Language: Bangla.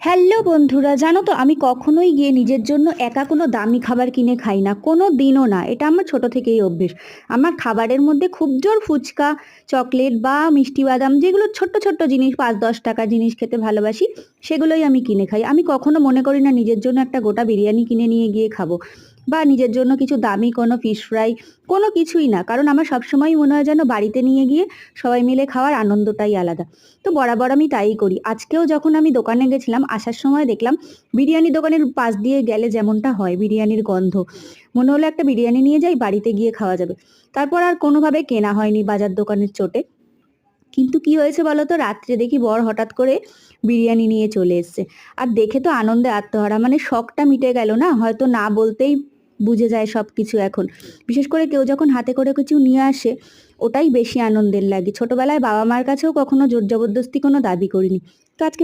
হ্যালো বন্ধুরা, জানো তো আমি কখনোই গিয়ে নিজের জন্য একা কোনো দামি খাবার কিনে খাই না, কোনো দিনও না। এটা আমার ছোট থেকেই অভ্যেস। আমার খাবারের মধ্যে খুব জোর ফুচকা, চকলেট বা মিষ্টি বাদাম, যেগুলো ছোট্ট ছোট্ট জিনিস, 5-10 টাকার জিনিস খেতে ভালোবাসি, সেগুলোই আমি কিনে খাই। আমি কখনো মনে করি না নিজের জন্য একটা গোটা বিরিয়ানি কিনে নিয়ে গিয়ে খাবো, বা নিজের জন্য কিছু দামি কোনো ফিশ ফ্রাই, কোনো কিছুই না। কারণ আমার সবসময়ই মনে হয় যেন বাড়িতে নিয়ে গিয়ে সবাই মিলে খাওয়ার আনন্দটাই আলাদা। তো বরাবর আমি তাই করি। আজকেও যখন আমি দোকানে গেছিলাম, আসার সময় দেখলাম বিরিয়ানি দোকানের পাশ দিয়ে গেলে যেমনটা হয়, বিরিয়ানির গন্ধ, মনে হলো একটা বিরিয়ানি নিয়ে যাই, বাড়িতে গিয়ে খাওয়া যাবে। তারপর আর কোনোভাবে কেনা হয়নি বাজার দোকানের চোটে। কিন্তু কি হয়েছে বলতো, রাত্রে দেখি বর হঠাৎ করে বিরিয়ানি নিয়ে চলে এসছে। আর দেখে তো আনন্দে আত্মহারা, মানে শখটা মিটে গেল না, হয়তো না বলতেই বুঝে যায় সব কিছু এখন। বিশেষ করে কেউ যখন হাতে করে কিছু নিয়ে আসে, ওটাই বেশি আনন্দের লাগে। ছোটবেলায় বাবা মার কাছেও কখনো জোর জবরদস্তি কোনো দাবি করিনি। তো আজকে